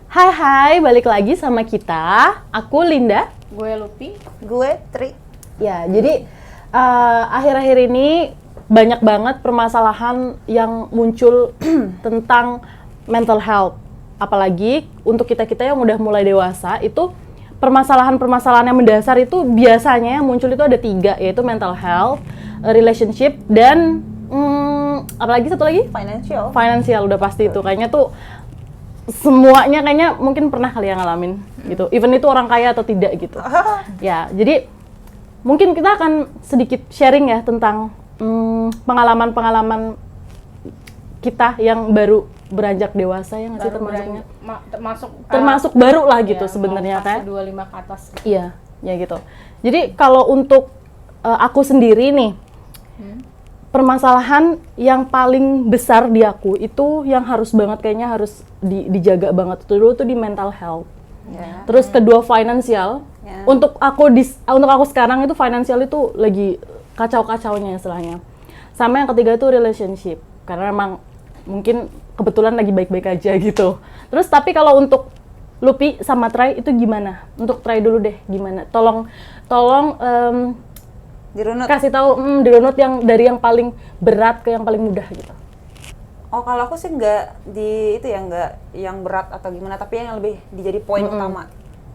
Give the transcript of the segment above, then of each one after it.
Hai, balik lagi sama kita. Aku Linda. Gue Lupi. Gue Tri. Ya, jadi akhir-akhir ini banyak banget permasalahan yang muncul tentang mental health. Apalagi untuk kita-kita yang udah mulai dewasa, itu permasalahan-permasalahan yang mendasar itu biasanya yang muncul itu ada 3, yaitu mental health, relationship, dan apalagi satu lagi? Financial, udah pasti itu. Kayaknya tuh semuanya kayaknya mungkin pernah kali yang ngalamin gitu. Even itu orang kaya atau tidak gitu. Ya, jadi mungkin kita akan sedikit sharing ya tentang pengalaman-pengalaman kita yang baru beranjak dewasa ya nggak sih termasuknya? Termasuk baru lah gitu ya, sebenarnya kan. 25 ke atas. Iya, ya gitu. Jadi kalau untuk aku sendiri nih, permasalahan yang paling besar di aku itu yang harus banget kayaknya harus dijaga banget itu dulu tuh di mental health. Yeah. Terus kedua financial. Yeah. Untuk aku sekarang itu financial itu lagi kacau-kacaunya istilahnya. Sama yang ketiga itu relationship. Karena emang mungkin kebetulan lagi baik-baik aja gitu. Terus tapi kalau untuk Lupi sama Try itu gimana? Untuk Try dulu deh gimana? Tolong dirunut. Kasih tahu dirunut yang dari yang paling berat ke yang paling mudah gitu. Oh, kalau aku sih nggak nggak yang berat atau gimana, tapi yang lebih jadi poin utama.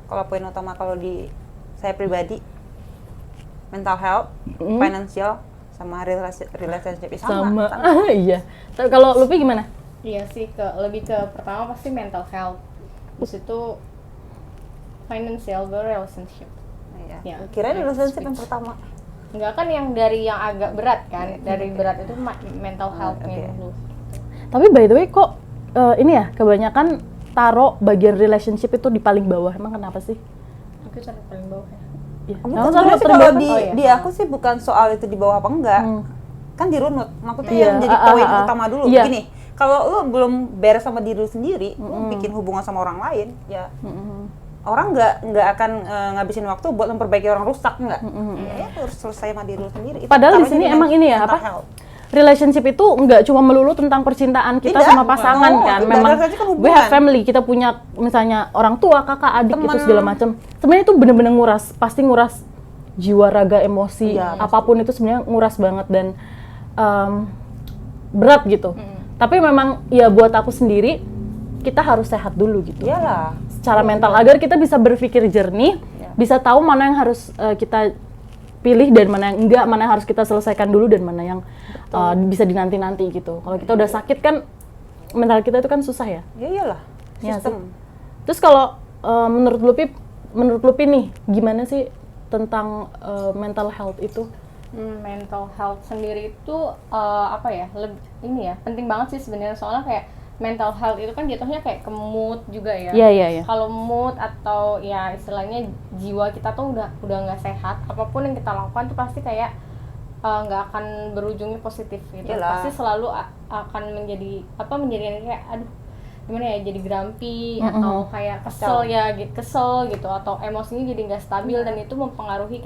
Kalau poin utama kalau di saya pribadi, mental health, financial, sama relationship sama. Iya. Kalau Lupi gimana? Iya sih, lebih ke pertama pasti mental health. Terus itu financial, baru relationship. Iya. Ya, Kirain relationship yang pertama. Enggak kan yang dari yang agak berat kan, dari berat itu mental health-nya dulu. Tapi by the way kok ini ya kebanyakan taruh bagian relationship itu di paling bawah, emang kenapa sih? Aku taruh paling bawah ya. Ya. Sebenarnya sih kalau di aku sih bukan soal itu di bawah apa enggak, kan dirunut, maksudnya yang jadi poin utama dulu. Begini, kalau lu belum beres sama diri lu sendiri, lu bikin hubungan sama orang lain, ya orang nggak akan ngabisin waktu buat memperbaiki orang rusak, nggak. Ya harus selesai sama diri lu sendiri. Padahal di sini emang ini ya apa? Relationship itu nggak cuma melulu tentang percintaan kita sama pasangan kan. Memang we have family, kita punya misalnya orang tua, kakak, adik, temen, itu segala macam. Sebenarnya itu bener-bener pasti nguras jiwa, raga, emosi, apapun itu sebenarnya nguras banget dan berat gitu. Tapi memang ya buat aku sendiri kita harus sehat dulu gitu. Iyalah. Secara mental agar kita bisa berpikir jernih, bisa tahu mana yang harus kita pilih dan mana yang enggak, mana yang harus kita selesaikan dulu dan mana yang bisa dinanti-nanti gitu. Kalau kita udah sakit kan mental kita itu kan susah ya. Ya iyalah. Sistem. Terus kalau menurut Lupi nih gimana sih tentang mental health itu? Mental health sendiri itu ini ya penting banget sih sebenarnya, soalnya kayak mental health itu kan jatuhnya kayak ke mood juga ya. Iya. Kalau mood atau ya istilahnya jiwa kita tuh udah nggak sehat, apapun yang kita lakukan tuh pasti kayak nggak akan berujungnya positif gitu. Yalah. Pasti selalu akan menjadi yang kayak aduh gimana ya, jadi grumpy atau kayak kesel gitu, atau emosinya jadi nggak stabil dan itu mempengaruhi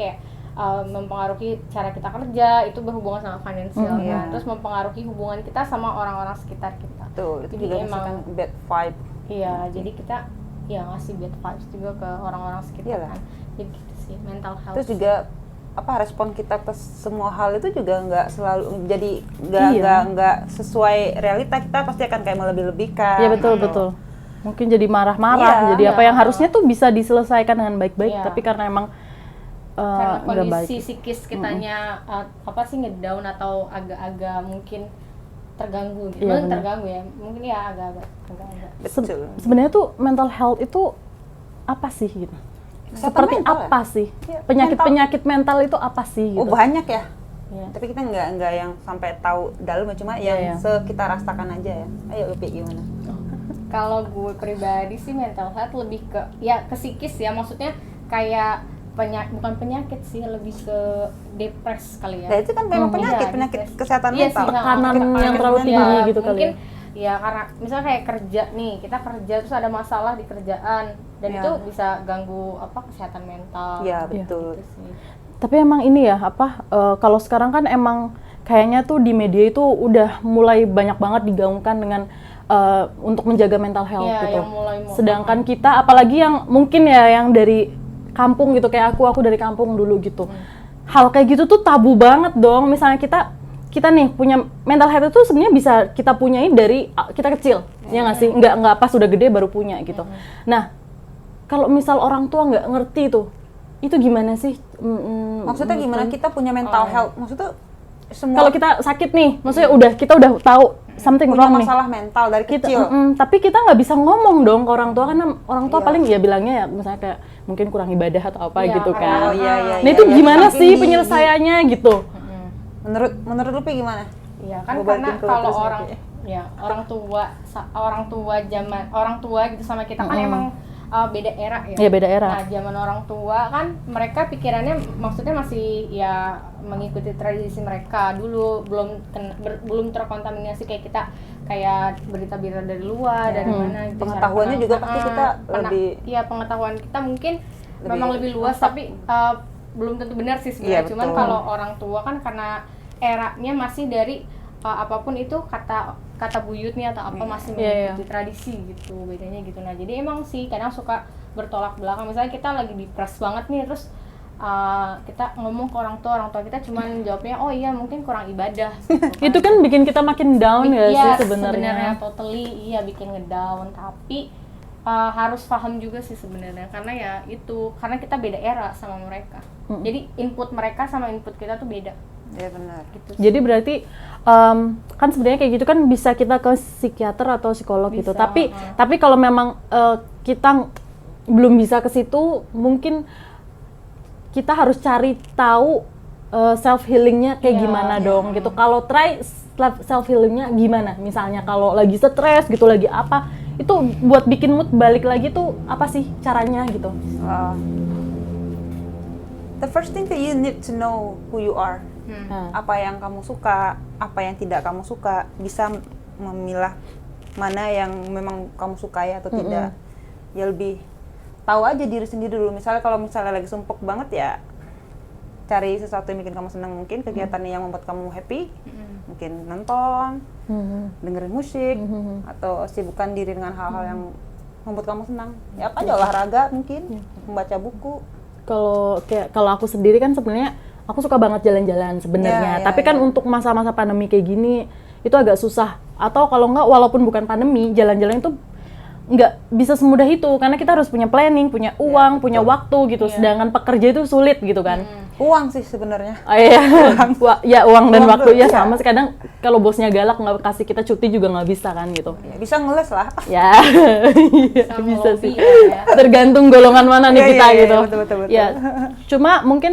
cara kita kerja, itu berhubungan sama finansial terus mempengaruhi hubungan kita sama orang-orang sekitar kita. Tuh, itu jadi juga emang bad vibe. Iya, jadi kita ya ngasih bad vibes juga ke orang-orang sekitar kan. Jadi gitu sih, mental health. Terus juga respon kita ke semua hal itu juga nggak selalu jadi nggak sesuai realita, kita pasti akan kayak melebih-lebihkan. Iya betul. Mungkin jadi marah-marah, jadi apa yang harusnya tuh bisa diselesaikan dengan baik-baik, tapi karena emang karena kondisi psikis kitanya ngedown atau agak-agak mungkin terganggu gitu. Terganggu ya, mungkin ya agak-agak. Betul. Sebenarnya tuh mental health itu apa sih gitu? Seperti apa sih? Penyakit mental itu apa sih gitu? Oh, banyak ya. Tapi kita nggak yang sampai tahu dalam, cuma yang kita rasakan aja ya. Ayo Lupi gimana? Kalau gue pribadi sih mental health lebih ke psikis ya, maksudnya kayak bukan penyakit sih, lebih ke depres kali ya. Nah itu kan memang penyakit kesehatan mental. Tekanan yang terlalu tinggi gitu kali ya. Ya karena misalnya kayak kerja nih, kita kerja terus ada masalah di kerjaan dan itu bisa ganggu kesehatan mental. Iya betul. Gitu sih. Tapi emang ini ya kalau sekarang kan emang kayaknya tuh di media itu udah mulai banyak banget digaungkan dengan untuk menjaga mental health Iya, gitu. yang mulai Sedangkan kita apalagi yang mungkin ya yang dari kampung gitu kayak aku dari kampung dulu gitu. Hal kayak gitu tuh tabu banget dong. Misalnya kita nih punya mental health itu sebenarnya bisa kita punyain dari kita kecil. Ya nggak sih? Nggak pas sudah gede baru punya gitu. Nah, kalau misal orang tua nggak ngerti tuh, itu gimana sih? Maksudnya gimana kita punya mental health? Maksudnya semua Kalau kita sakit nih, maksudnya kita udah tahu something punya wrong nih. masalah mental dari kecil. Tapi kita nggak bisa ngomong dong ke orang tua, karena orang tua Iya. paling ya bilangnya ya misalnya kayak mungkin kurang ibadah atau apa Iya, gitu karena- kan. Oh iya iya. Nah itu iya. gimana Mungkin sih penyelesaiannya gitu? Menurut Lupi gimana? Iya kan, Gua karena balikin ke kalau Lupi orang sendiri. ya orang tua gitu sama kita kan emang beda era ya. Iya beda era. Nah, zaman orang tua kan mereka pikirannya maksudnya masih ya mengikuti tradisi mereka dulu, belum terkontaminasi kayak kita, kayak berita-berita dari luar, dari mana gitu. Pengetahuannya juga pasti kita lebih Iya, pengetahuan kita mungkin lebih memang lebih luas, tapi belum tentu benar sih Iya, sebenarnya. Cuman betul. kalau orang tua kan karena eranya masih dari apapun itu kata buyutnya atau apa masih Iya, mengikuti tradisi gitu, bedanya gitu. Nah jadi emang sih kadang suka bertolak belakang, misalnya kita lagi depres banget nih, terus kita ngomong ke orang tua kita cuman jawabnya oh iya mungkin kurang ibadah gitu kan. Itu kan bikin kita makin down ya Iya, sih sebenarnya. totally iya bikin ngedown, tapi harus paham juga sih sebenarnya, karena ya itu karena kita beda era sama mereka. Jadi input mereka sama input kita tuh beda. Iya benar. Gitu. Jadi berarti kan sebenarnya kayak gitu kan bisa kita ke psikiater atau psikolog gitu. Bisa, Tapi kalau memang kita belum bisa ke situ, mungkin kita harus cari tahu self healingnya kayak gimana dong gitu. Kalau try self healingnya gimana? Misalnya kalau lagi stres gitu, lagi apa? Itu buat bikin mood balik lagi tuh apa sih caranya gitu? The first thing that you need to know who you are. Apa yang kamu suka, apa yang tidak kamu suka, bisa memilah mana yang memang kamu sukai atau tidak. Ya lebih tahu aja diri sendiri dulu. Misalnya kalau lagi sumpek banget ya cari sesuatu yang bikin kamu senang, mungkin kegiatan yang membuat kamu happy, mungkin nonton, dengerin musik, atau sibukkan diri dengan hal-hal yang membuat kamu senang. Ya apa aja, olahraga mungkin, membaca buku. Kalau aku sendiri kan sebenarnya aku suka banget jalan-jalan sebenarnya. Tapi kan untuk masa-masa pandemi kayak gini itu agak susah. Atau kalau enggak, walaupun bukan pandemi, jalan-jalan itu nggak bisa semudah itu, karena kita harus punya planning, punya uang, punya waktu gitu. Sedangkan pekerja itu sulit gitu kan. Uang sih sebenarnya. Iya, ya uang dan Uang waktu tuh, ya iya. sama. Kadang kalau bosnya galak nggak kasih kita cuti juga nggak bisa kan gitu. Ya, bisa ngeles lah. Ya, iya, bisa ngelobi sih. ya. Tergantung golongan mana nih Iya, kita iya, gitu. betul. Ya, cuma mungkin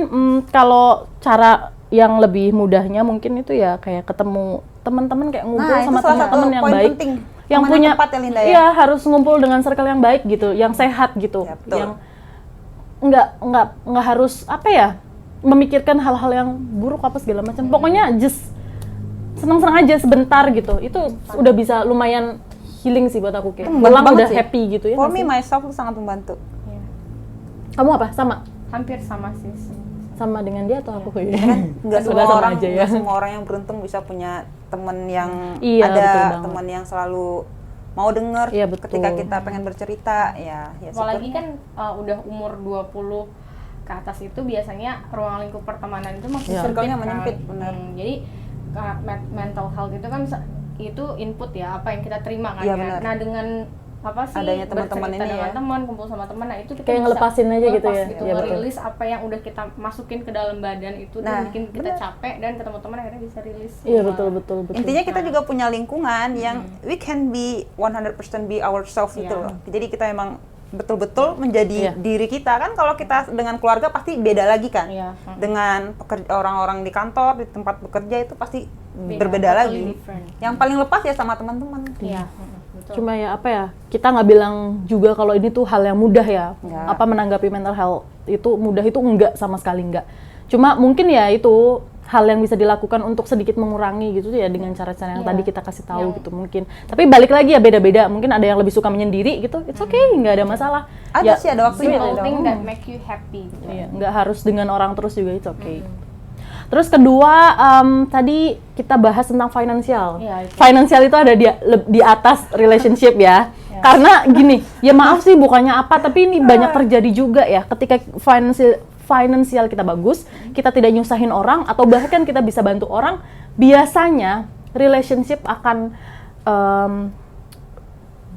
kalau cara yang lebih mudahnya mungkin itu ya kayak ketemu teman-teman, kayak ngumpul Nah, itu sama salah satu teman-teman yang poin baik, penting. yang Teman punya, yang tepat ya, Linda, ya? iya harus ngumpul dengan circle yang baik gitu, yang sehat gitu, Ya, betul. yang nggak harus apa ya memikirkan hal-hal yang buruk apa segala macam. Pokoknya just senang-senang aja sebentar gitu. Itu udah bisa lumayan healing sih buat aku, kayak Membantu pulang banget udah sih. happy gitu ya. For nggak me, sih? myself itu sangat membantu. Iya. Kamu apa? Hampir sama sih. Sama dengan dia atau aku? Nggak Sudah semua sama orang, aja ya. nggak semua orang yang beruntung bisa punya teman yang Iya, betul ada, banget. teman yang selalu mau denger Iya, betul. ketika kita pengen bercerita. Ya Apalagi syukur. kan udah umur 20 ke atas itu biasanya ruang lingkup pertemanan itu masih Iya. sempit Circle-nya kan. menyempit, benar. Jadi mental health itu kan itu input ya, apa yang kita terima kan. Iya, ya. benar. Nah dengan apa sih Adanya teman-teman bercerita ini dengan ya. teman, kumpul sama teman, nah itu kita Kayak bisa ngelepasin aja gitu ya. ngelepas Iya, betul. ngerilis apa yang udah kita masukin ke dalam badan itu tuh Nah, bikin kita benar. capek, dan ketemu teman akhirnya bisa rilis Iya semua. betul. Intinya kita juga punya lingkungan yang we can be 100% be ourselves gitu Iya. loh. Jadi kita emang betul-betul menjadi Iya. diri kita kan. Kalau kita dengan keluarga pasti beda lagi kan. Iya. Dengan orang-orang di kantor, di tempat bekerja itu pasti Beda, berbeda totally lagi. different. Yang paling lepas ya sama teman-teman. Iya. Betul. Cuma ya apa ya, kita nggak bilang juga kalau ini tuh hal yang mudah ya. Nggak. Apa menanggapi mental health itu mudah, itu enggak, sama sekali enggak. Cuma mungkin ya itu hal yang bisa dilakukan untuk sedikit mengurangi gitu ya, dengan cara-cara yang Iya. tadi kita kasih tahu Yang- gitu mungkin. Tapi balik lagi ya beda-beda. Mungkin ada yang lebih suka menyendiri gitu. It's okay, nggak ada masalah. Ada Ya, sih, ada waktunya. Simple ada. thing that make you happy gitu. Iya, nggak harus dengan orang terus juga, it's okay. Terus kedua, tadi kita bahas tentang finansial. Iya, itu. Finansial itu ada di atas relationship ya. Karena gini, ya maaf sih bukannya apa, tapi ini banyak terjadi juga ya. Ketika finansial kita bagus, kita tidak nyusahin orang, atau bahkan kita bisa bantu orang, biasanya relationship akan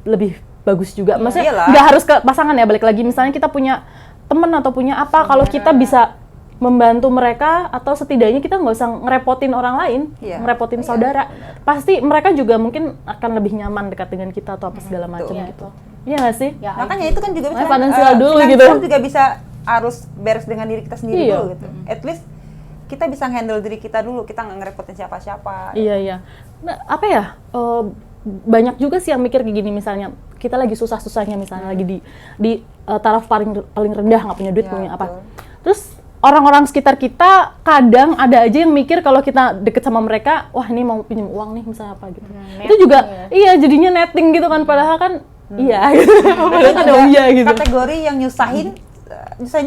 lebih bagus juga. Maksudnya nggak harus ke pasangan ya, balik lagi. Misalnya kita punya teman atau punya apa, kalau kita bisa membantu mereka, atau setidaknya kita nggak usah ngerepotin orang lain, ngerepotin saudara, pasti mereka juga mungkin akan lebih nyaman dekat dengan kita atau apa segala macam gitu. Iya nggak sih? Ya, makanya itu kan juga bisa finansial dulu gitu. Finansial juga bisa harus beres dengan diri kita sendiri dulu gitu. At least kita bisa handle diri kita dulu, kita nggak ngerepotin siapa-siapa. Iya. Nah, apa ya? Banyak juga sih yang mikir kayak gini, misalnya kita lagi susah-susahnya, misalnya lagi di taraf paling rendah, nggak punya duit, punya apa. Terus orang-orang sekitar kita kadang ada aja yang mikir kalau kita deket sama mereka, wah ini mau pinjam uang nih misalnya apa gitu. Itu juga iya jadinya netting gitu kan, padahal kan iya gitu. Padahal kan iya gitu. Kategori yang nyusahin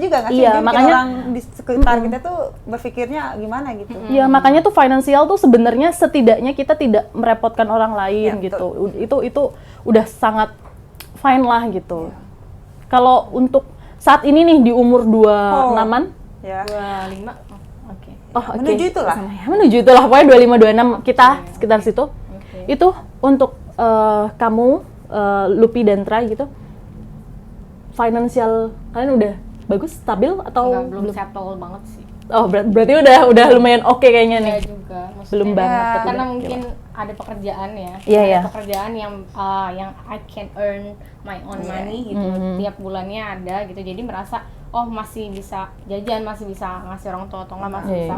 juga nggak sih? Iya, makanya orang di sekitar kita tuh berpikirnya gimana gitu. Iya, makanya tuh finansial tuh sebenarnya setidaknya kita tidak merepotkan orang lain gitu. Itu udah sangat fine lah gitu. Kalau untuk saat ini nih di umur 26-an, 25. Oke. Menuju itulah. Menuju itulah, pokoknya 25 26 kita sekitar situ. Itu untuk kamu Lupi dan Tra gitu. Finansial kalian udah bagus, stabil atau belum settle banget sih? Oh, berarti udah lumayan oke kayaknya nih. Iya juga. Maksudnya, belum banget tapi karena udah, mungkin ada pekerjaan ya. Iya, ada iya. pekerjaan yang I can earn my own money gitu. Tiap bulannya ada gitu. Jadi merasa masih bisa jajan, masih bisa ngasih orang tua atau enggak, masih bisa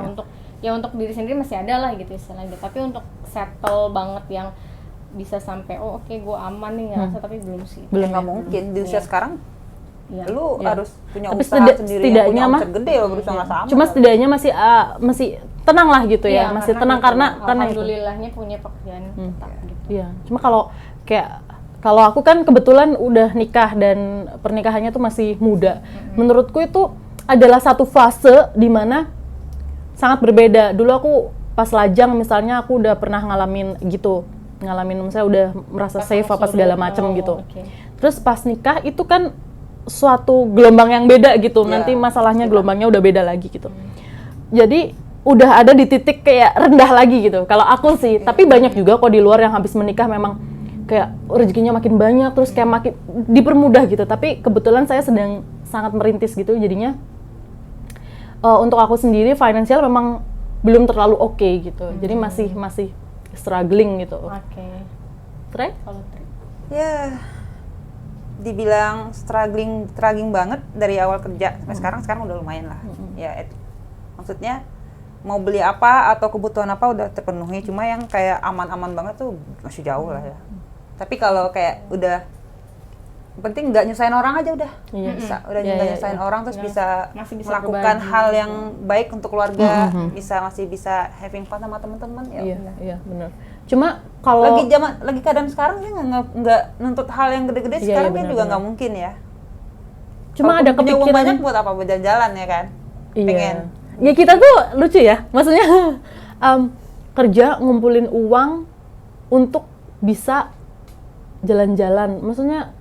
untuk diri sendiri masih ada lah gitu istilahnya. Tapi untuk settle banget yang bisa sampai oke, gue aman nih ngerasa, tapi belum sih. Belum, nggak mungkin di usia sekarang. Lu harus punya tapi usaha sendiri yang punya mah omset gede loh, berusaha nggak sama. Cuma setidaknya masih tenang lah gitu ya, masih tenang gitu, karena alhamdulillahnya punya pekerjaan tetap gitu. Iya, cuma kalau aku kan kebetulan udah nikah dan pernikahannya tuh masih muda. Menurutku itu adalah satu fase di mana sangat berbeda. Dulu aku pas lajang misalnya aku udah pernah ngalamin misalnya udah merasa safe apa segala macem gitu. Terus pas nikah itu kan suatu gelombang yang beda gitu. Nanti masalahnya gelombangnya udah beda lagi gitu. Jadi udah ada di titik kayak rendah lagi gitu. Kalau aku sih, tapi banyak juga kok di luar yang habis menikah memang kayak rezekinya makin banyak, terus kayak makin dipermudah gitu. Tapi kebetulan saya sedang sangat merintis gitu, jadinya untuk aku sendiri finansial memang belum terlalu oke gitu. Jadi masih struggling gitu. Oke. Tre? Kalau Tri? Ya, dibilang struggling banget dari awal kerja sampai sekarang udah lumayan lah. Ya, maksudnya mau beli apa atau kebutuhan apa udah terpenuhi, cuma yang kayak aman-aman banget tuh masih jauh lah ya. Tapi kalau kayak udah penting nggak nyusahin orang aja udah. Bisa nggak nyusahin orang, terus bisa melakukan hal yang baik untuk keluarga, masih bisa having fun sama teman-teman ya. Iya, benar. Cuma kalau lagi keadaan sekarang sih nggak nuntut hal yang gede-gede sekarang kan juga nggak mungkin ya. Cuma kalo ada punya uang kepikiran banyak buat apa? Buat jalan-jalan ya kan. Pengen. Ya kita tuh lucu ya, maksudnya kerja ngumpulin uang untuk bisa jalan-jalan, maksudnya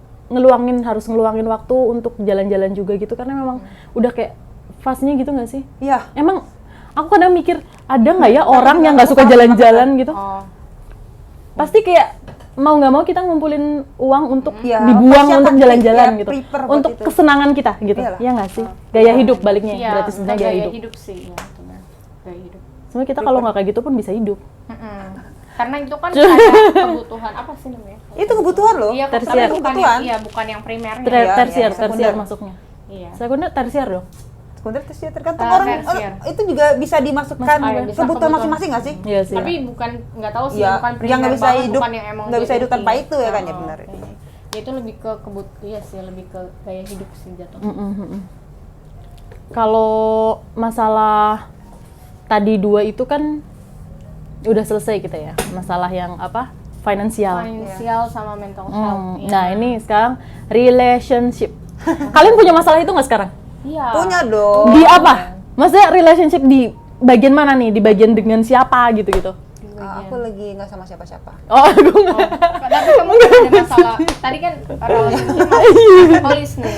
harus ngeluangin waktu untuk jalan-jalan juga gitu, karena memang udah kayak fasenya gitu nggak sih? Iya. Emang aku kadang mikir ada nggak ya orang yang nggak suka jalan-jalan gitu? Pasti kayak mau nggak mau kita ngumpulin uang untuk dibuang untuk jalan-jalan gitu, untuk itu. Kesenangan kita gitu. Ya nggak sih? Gaya hidup baliknya, berarti sebenarnya gaya hidup sih, ya, gaya hidup. Sebenarnya kita kalau nggak kayak gitu pun bisa hidup. Karena itu kan kayak kebutuhan apa sih namanya? Itu kebutuhan loh. Iya, tersier. Bukan yang primernya. Tersier masuknya. Iya. Sekunder tersier dong. Sekunder tersier tergantung orang. Itu juga bisa dimasukkan kebutuhan masing-masing nggak sih? Iya sih. Tapi nggak tahu sih, bukan primer yang nggak bisa hidup, bukan yang emang nggak bisa hidup tanpa itu ya kan ya, benar. Ya itu lebih ke lebih ke gaya hidup sih jatuh. Kalau masalah tadi dua itu kan udah selesai kita ya, masalah yang apa? Finansial sama mental health. Nah ini sekarang relationship. Kalian punya masalah itu nggak sekarang? Iya. Punya dong. Di apa? Maksudnya relationship di bagian mana nih? Di bagian dengan siapa gitu-gitu? Aku lagi nggak sama siapa-siapa. Oh, aku nggak. Tapi kamu nggak ada masalah. Tadi kan relationship polis nih.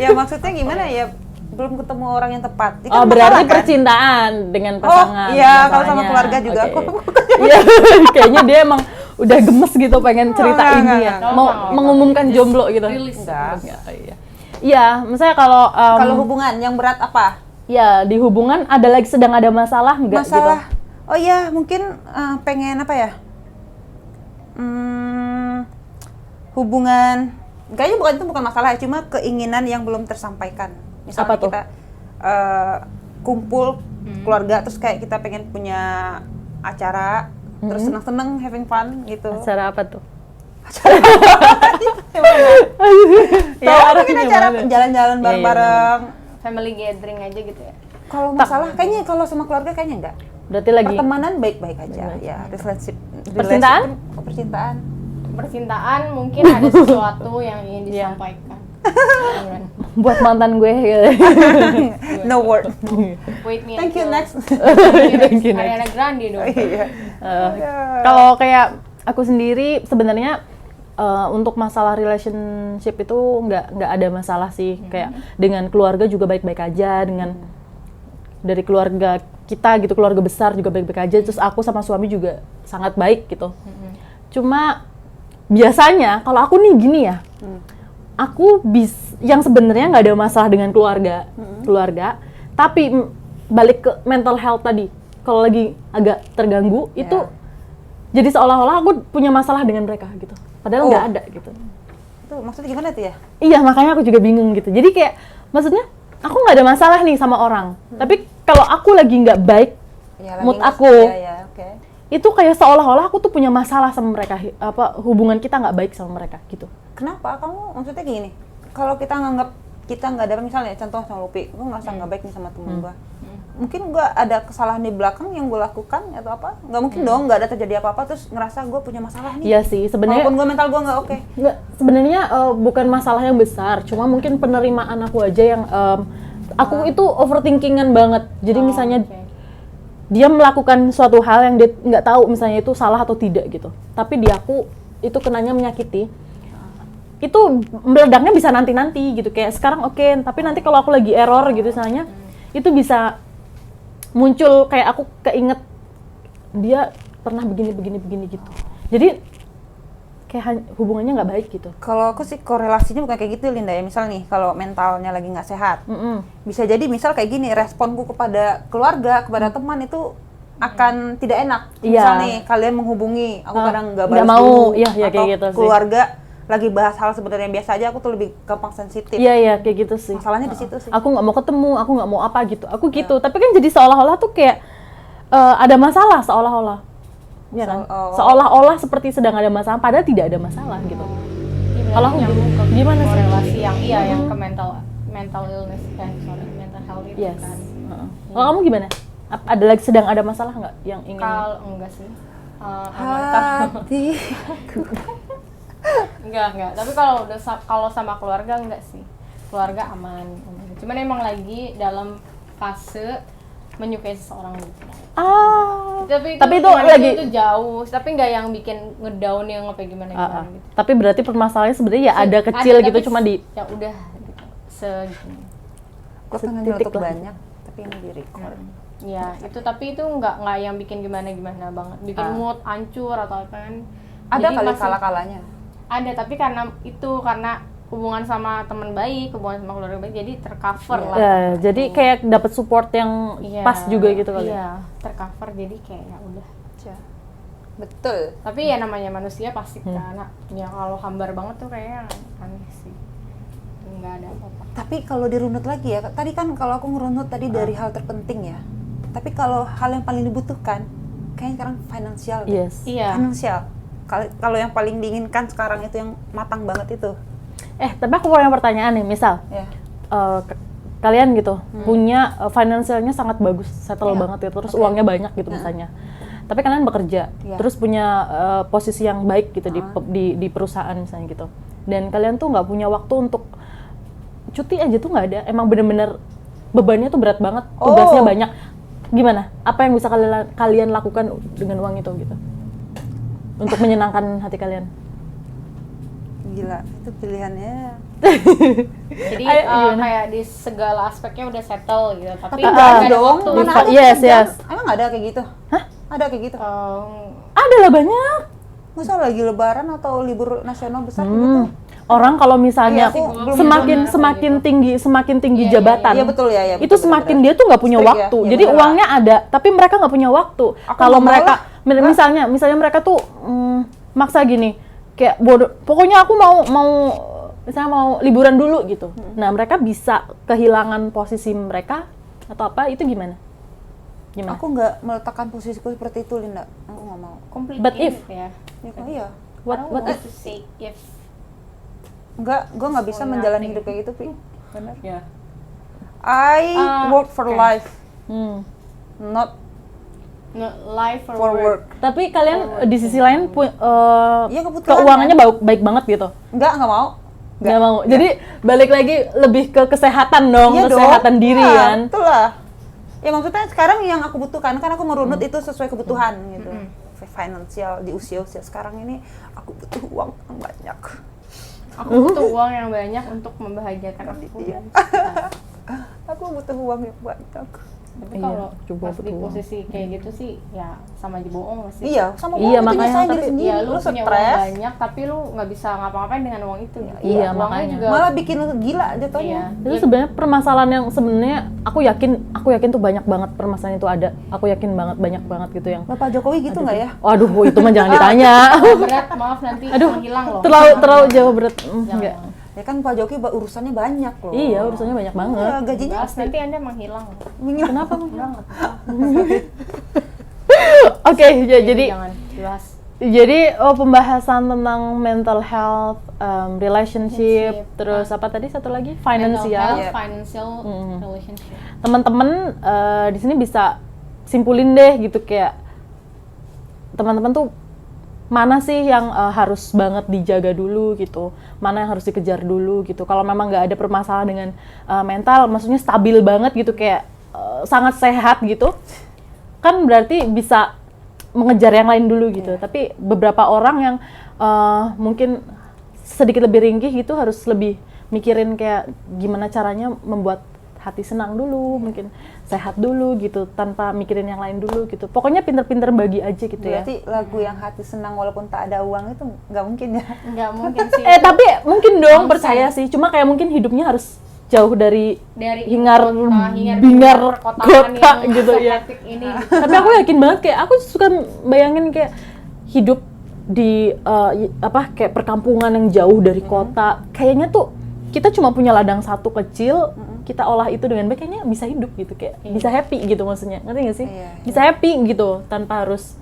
Ya maksudnya gimana ya? Belum ketemu orang yang tepat. Itu Oh, berarti kan? percintaan dengan pasangan. Oh, iya, kalau sama masalahnya. keluarga juga Oke. aku. Iya, kayaknya dia emang udah gemes gitu pengen cerita enggak, ini enggak, ya. enggak. Mau mengumumkan jomblo gitu. Rilis. Enggak. Oh, iya. Iya, misalnya kalau Kalau hubungan yang berat apa? ya di hubungan ada lagi sedang ada masalah enggak Masalah. gitu? Oh iya, mungkin pengen apa ya? Hubungan. Kayaknya bukan masalah, cuma keinginan yang belum tersampaikan. Misalnya Apa tuh? kita kumpul keluarga, terus kayak kita pengen punya acara, terus seneng-seneng, having fun gitu. Acara apa tuh? Ya, mungkin acara jalan-jalan Iya, bareng-bareng. Family gathering aja gitu ya. Kalau masalah, kayaknya kalau sama keluarga kayaknya enggak. Berarti lagi Pertemanan baik-baik aja, Baik-baik. ya. Relationship. Percintaan? Percintaan. Percintaan mungkin ada sesuatu yang ingin Iya. disampaikan. buat mantan gue gitu. No word. Wait me Thank you, until- next. Thank you, next. Ariana Grande dong. Iya. Kalau kayak aku sendiri sebenarnya untuk masalah relationship itu nggak ada masalah sih. Kayak dengan keluarga juga baik-baik aja, dengan dari keluarga kita gitu, keluarga besar juga baik-baik aja. Terus aku sama suami juga sangat baik gitu. Cuma biasanya kalau aku nih gini ya, aku yang sebenarnya nggak ada masalah dengan keluarga, tapi balik ke mental health tadi. Kalau lagi agak terganggu itu jadi seolah-olah aku punya masalah dengan mereka gitu. Padahal nggak ada gitu. Itu maksudnya gimana tuh ya? Iya, makanya aku juga bingung gitu. Jadi kayak maksudnya aku nggak ada masalah nih sama orang, tapi kalau aku lagi nggak baik, Ya, mood nggak- aku ya, oke. itu kayak seolah-olah aku tuh punya masalah sama mereka, hubungan kita nggak baik sama mereka gitu. Kenapa? Kamu maksudnya gini, kalau kita nganggap kita nggak ada, misalnya contoh sama Lupi, gue nggak nggak baik nih sama temen gue. Mungkin gue ada kesalahan di belakang yang gue lakukan atau apa? Nggak mungkin dong, nggak ada terjadi apa-apa terus ngerasa gue punya masalah nih. Iya sih, sebenarnya Walaupun gue mental gue nggak oke. nggak, sebenarnya bukan masalah yang besar, cuma mungkin penerimaan aku aja yang aku itu overthinkingan banget. Jadi misalnya dia melakukan suatu hal yang dia nggak tahu misalnya itu salah atau tidak gitu, tapi di aku itu kenanya menyakiti, itu meledaknya bisa nanti gitu, kayak sekarang oke, tapi nanti kalau aku lagi error gitu misalnya, itu bisa muncul kayak aku keinget dia pernah begini gitu, jadi kayak hubungannya nggak baik gitu. Kalau aku sih korelasinya bukan kayak gitu Linda ya. Misal nih kalau mentalnya lagi nggak sehat, bisa jadi misal kayak gini, responku kepada keluarga, kepada teman itu akan tidak enak. Misal Iya. nih kalian menghubungi, aku kadang nggak nggak balas mau. dulu, Iya, iya, atau kayak gitu sih. keluarga lagi bahas hal sebenarnya biasa aja, aku tuh lebih gampang sensitif. Iya kayak gitu sih. Masalahnya di situ sih. Aku nggak mau ketemu, aku nggak mau apa gitu. Aku gitu. Tapi kan jadi seolah-olah tuh kayak ada masalah seolah-olah. Ya kan? Seolah-olah seperti sedang ada masalah, padahal tidak ada masalah gitu. Kalau aku gimana sih? Korelasi yang yang ke mental illness mental health itu Yes. kan. Kalau kamu gimana? Ada lagi sedang ada masalah nggak yang ingin? Kalau enggak sih. Hati. Enggak. Tapi kalau sama keluarga enggak sih. Keluarga aman. Cuman emang lagi dalam fase menyukai seseorang gitu. Tapi itu lagi itu jauh, tapi nggak yang bikin ngedown yang apa gimana gitu. Tapi berarti permasalahannya sebenarnya ya ada kecil Ada, gitu, tapi cuma di ya udah gitu. Segini. Gue pengen Setitik untuk lah. banyak, tapi ini di record. Ya, itu tapi itu nggak yang bikin gimana banget. Bikin mood hancur atau apa kan. Ada Jadi kali masih- kala-kalanya. Ada, tapi karena hubungan sama teman baik, hubungan sama keluarga baik, jadi tercover lah. ya, jadi kayak dapat support yang Iya, pas juga gitu kali. Iya, tercover jadi kayak ya udah. Betul. Tapi ya namanya manusia pasti kan, ya kalau hambar banget tuh kayaknya aneh sih. Nggak ada apa-apa. Tapi kalau dirunut lagi ya, tadi kan kalau aku ngerunut tadi dari hal terpenting ya. Tapi kalau hal yang paling dibutuhkan, kayaknya sekarang finansial. deh. Yes. Iya. Finansial. Kalau yang paling diinginkan sekarang itu yang matang banget itu. Tapi aku punya pertanyaan nih, misal Ya. kalian gitu punya finansialnya sangat bagus, settle banget gitu, terus uangnya banyak gitu misalnya. Tapi kalian bekerja, terus punya posisi yang baik gitu di perusahaan misalnya gitu. Dan kalian tuh nggak punya waktu untuk cuti aja tuh nggak ada. Emang bener-bener bebannya tuh berat banget, tugasnya banyak. gimana? Apa yang bisa kalian lakukan dengan uang itu gitu? Untuk menyenangkan hati kalian? Gila, itu pilihannya. Jadi Gimana? kayak di segala aspeknya udah settle gitu. Tapi Enggak nggak ada dong, waktu. mana ada Yes, kerjaan. yes. Emang ada kayak gitu? Hah? Ada kayak gitu? Ada lah banyak. Masa lagi lebaran atau libur nasional besar gitu? Orang kalau misalnya Iya, aku belum semakin tinggi Iya, jabatan, iya, betul ya, iya, itu betul, semakin betul. dia tuh nggak punya Strict ya, waktu. iya, Jadi betul. uangnya ada, tapi mereka nggak punya waktu. Aku Kalau nggak mau mereka, lah. misalnya mereka tuh maksa gini, kayak bodoh. Pokoknya aku misalnya mau liburan dulu gitu. Nah mereka bisa kehilangan posisi mereka atau apa? Itu gimana? Gimana? Aku nggak meletakkan posisiku seperti itu, Linda. Aku nggak mau. Complete But in if- ya. Ya, kok iya. What if? to say if. Enggak, gue nggak bisa Oh, menjalani nothing. hidup kayak gitu, Pi. Bener. Ya. I work for oke. life, Hmm. not No, life for, for work. Tapi kalian di sisi lain Iya, kebutuhan, keuangannya baik banget gitu. Nggak mau. Nggak mau. Jadi balik lagi lebih ke kesehatan dong, Iya kesehatan dong. diri Iya, kan. betul lah. Ya maksudnya sekarang yang aku butuhkan, kan aku merunut itu sesuai kebutuhan gitu. Finansial di usia-usia sekarang ini aku butuh uang yang banyak. Aku butuh uang yang banyak untuk membahagiakan aku. Iya. Aku butuh uang yang banyak. Tapi Iya, kalau coba pas di betul. posisi kayak gitu sih, ya sama aja bohong nggak sih. Iya, sama Iya, uang itu makanya, nyusahin diri tapi- sendiri. Ya lu punya uang stres, banyak, tapi lu nggak bisa ngapa-ngapain dengan uang itu. Gitu. Iya, Uangnya makanya. juga. malah bikin lu gila jatuhnya. Iya. Itu sebenarnya permasalahan yang sebenarnya aku yakin tuh banyak banget permasalahan itu ada. Aku yakin banget banget gitu yang. Bapak Jokowi gitu nggak ya? Waduh, itu mah jangan ditanya. Berat, maaf nanti Aduh, menghilang loh. terlalu jauh berat. Jangan. Enggak. Ya kan Pak Jokowi urusannya banyak loh. Iya, urusannya banyak banget. Iya, gajinya Bahas, nanti Anda menghilang. Kenapa? Enggak, nggak apa-apa. Oke, jadi jangan dibahas. pembahasan tentang mental health, relationship, Relationship, terus apa tadi satu lagi Mental financial. health, financial relationship. Teman-teman di sini bisa simpulin deh gitu kayak teman-teman tuh mana sih yang harus banget dijaga dulu gitu, mana yang harus dikejar dulu gitu. Kalau memang nggak ada permasalahan dengan mental, maksudnya stabil banget gitu kayak sangat sehat gitu, kan berarti bisa mengejar yang lain dulu gitu. Tapi beberapa orang yang mungkin sedikit lebih ringkih gitu harus lebih mikirin kayak gimana caranya membuat hati senang dulu, mungkin sehat dulu gitu, tanpa mikirin yang lain dulu gitu. Pokoknya pinter-pinter bagi aja gitu ya. Berarti lagu yang hati senang walaupun tak ada uang itu nggak mungkin ya? Nggak mungkin sih. Tapi mungkin dong Nonsen. percaya sih. Cuma kayak mungkin hidupnya harus jauh dari hingar bingar perkotaan kota yang gitu ya. sehektik ini. Tapi aku yakin banget kayak aku suka bayangin kayak hidup di kayak perkampungan yang jauh dari kota. Kayaknya tuh kita cuma punya ladang satu kecil, kita olah itu dengan baik, kayaknya bisa hidup gitu, kayak bisa happy gitu maksudnya, ngerti nggak sih? Iya, Bisa happy gitu tanpa harus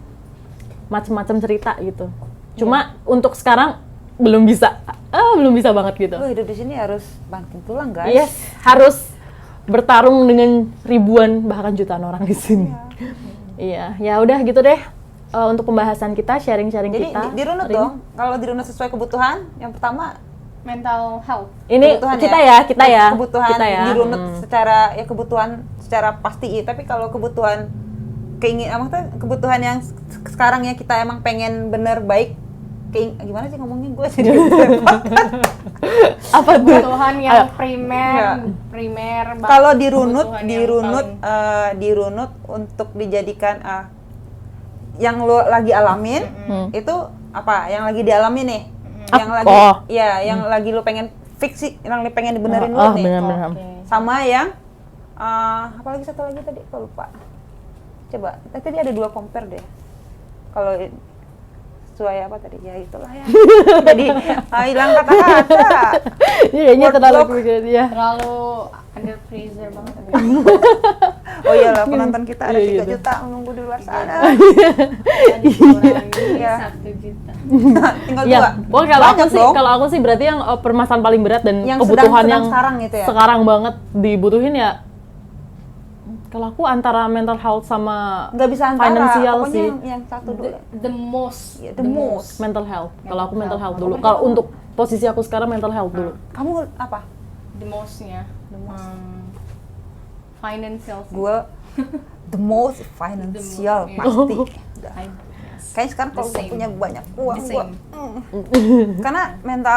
macem-macem cerita gitu. Cuma untuk sekarang belum bisa banget gitu. Lo hidup di sini harus banting tulang, guys. Yes, harus bertarung dengan ribuan bahkan jutaan orang di sini. Iya, ya udah gitu deh. Untuk pembahasan kita, sharing-sharing Jadi kita. dirunut hari ini. dong. Kalau dirunut sesuai kebutuhan, yang pertama Mental health. Ini kebutuhan kita ya. ya. Kebutuhan kita ya. dirunut secara kebutuhan secara pasti. Tapi kalau kebutuhan kebutuhan yang sekarang ya kita emang pengen bener baik, gimana sih ngomongnya gue jadi Apa tuh? Kebutuhan yang Iya. primer. kalau dirunut kebutuhan yang dirunut untuk dijadikan yang lo lagi alamin itu apa yang lagi dialami nih yang lagi yang lagi lo pengen fix sih, yang pengen dibenerin dulu nih. Benar-benar. Sama yang apa lagi satu lagi tadi aku lupa. Coba tadi ada 2 compare deh. Kalau sesuai apa tadi ya itulah ya. Jadi hilang kata-kata. Iya, Word terlalu block. begitu ya. terlalu under pressure banget. Oh iyalah penonton kita ada Iya, 3 juta menunggu di luar sana. Tadi dikurangi Iya. 1 juta. Tinggal Ya, 2. pokoknya kalau aku sih berarti yang permasalahan paling berat dan Yang kebutuhan sedang yang sekarang itu ya? sekarang banget dibutuhin ya. Kalau aku antara mental health sama Nggak bisa antara, financial pokoknya sih. yang satu dulu. The most. Ya, the most. Mental health. Kalau aku mental health dulu. Pokoknya Kalau untuk posisi aku sekarang mental health dulu. Kamu apa? The most-nya. Financial sih. Gue the most financial pasti. Udah. Kayaknya sekarang kalau The gue same. punya banyak uang, The gue karena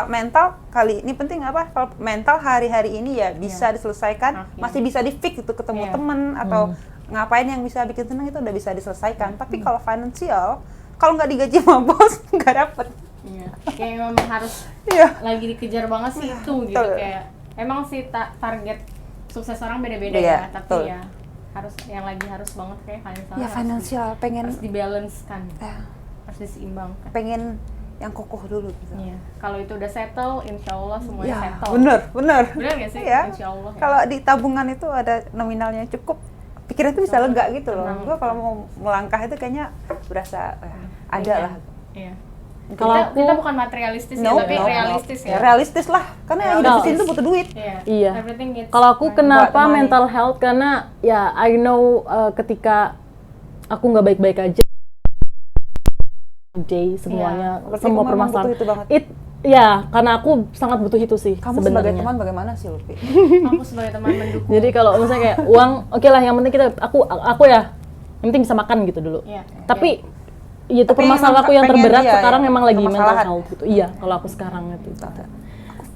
mental kali ini penting apa? Kalau mental hari-hari ini ya bisa diselesaikan, Okay. masih bisa di fix itu ketemu Iya. temen atau ngapain yang bisa bikin senang itu udah bisa diselesaikan. Tapi kalau finansial, kalau nggak digaji sama bos nggak dapet. Iya. Kayak memang harus Iya. lagi dikejar banget sih itu gitu, Betul. kayak emang sih target sukses orang beda-beda Iya, ya, tapi betul. ya harus yang lagi harus banget kayak financial Ya finansial pengen harus dibalancekan, ya, harus diseimbangkan. pengen yang kokoh dulu gitu. Iya. Kalau itu udah settle, insya Allah semuanya Ya, settle. bener. Bener nggak sih? Iya. Insya Allah ya. Kalau di tabungan itu ada nominalnya cukup, pikiran itu bisa lega gitu loh. Tenang. Gue kalau mau melangkah itu kayaknya berasa ada lah. Iya. Kalau Kita aku- bukan materialistis ya, tapi realistis ya. Realistis lah, karena yang hidup di sini tuh butuh duit. Iya. Everything needs Kalau aku money. kenapa Buat money. mental health, karena ya I know ketika aku nggak baik-baik aja, day semuanya, Berarti semua kamu memang permasalahan. butuh itu banget. Ya, karena aku sangat butuh itu sih Kamu sebagai sebenarnya. teman bagaimana sih, Lupi? Aku sebagai teman mendukung. Jadi kalau misalnya kayak uang, oke lah, yang penting aku ya, yang penting bisa makan gitu dulu. Iya. Tapi itu Tapi permasalahan emang aku yang pengen terberat dia sekarang ya, memang lagi mental permasalahan. health gitu. Iya, kalau aku sekarang itu.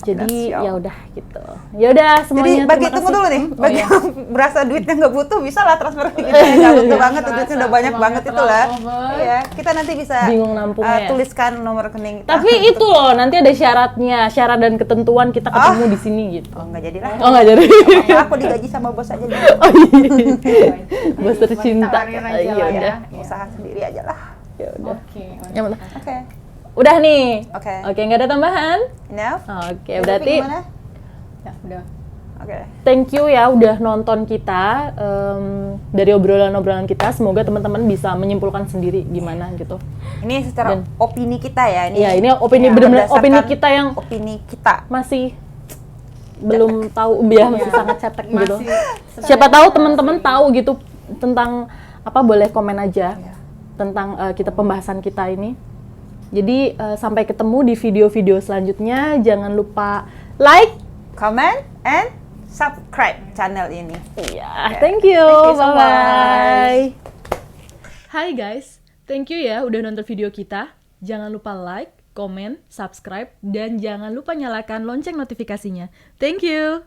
Jadi Finansial. ya udah gitu. Ya udah Jadi semuanya. bagi terima tunggu kasih. dulu nih, Oh, bagi iya. yang berasa duitnya nggak butuh bisa lah transfer ke kita yang nggak butuh banget, duitnya udah banyak Uangnya banget itu lah. terlalu over. Iya, kita nanti bisa Bingung nampungnya ya. tuliskan nomor rekening kita. Tapi itu loh, nanti ada syaratnya, syarat dan ketentuan kita ketemu di sini gitu. Oh nggak jadi lah. Oh nggak jadi. Ya, aku digaji sama bos aja dulu. Oh iya. Bos tercinta. Karir aja Iya lah ya. udah. Usaha sendiri aja lah. Ya udah. Oke. Yang penting- Oke. Udah nih. Oke. Oke, nggak ada tambahan? Enough. Oke, Tapi berarti gimana? Ya, udah. Oke. thank you ya udah nonton kita dari obrolan-obrolan kita. Semoga teman-teman bisa menyimpulkan sendiri gimana gitu. Ini secara Dan- opini kita ya. Iya, ini opini ya, benar-benar berdasarkan opini kita yang opini kita. masih belum tahu ya, masih sangat cetek gitu. Masih Siapa tahu teman-teman tahu gitu tentang apa, boleh komen aja tentang kita pembahasan kita ini. Jadi sampai ketemu di video-video selanjutnya. Jangan lupa like. Comment and subscribe channel ini. Iya, thank you. Thank you so Bye-bye. Hai guys, thank you ya udah nonton video kita. Jangan lupa like, comment, subscribe, dan jangan lupa nyalakan lonceng notifikasinya. Thank you.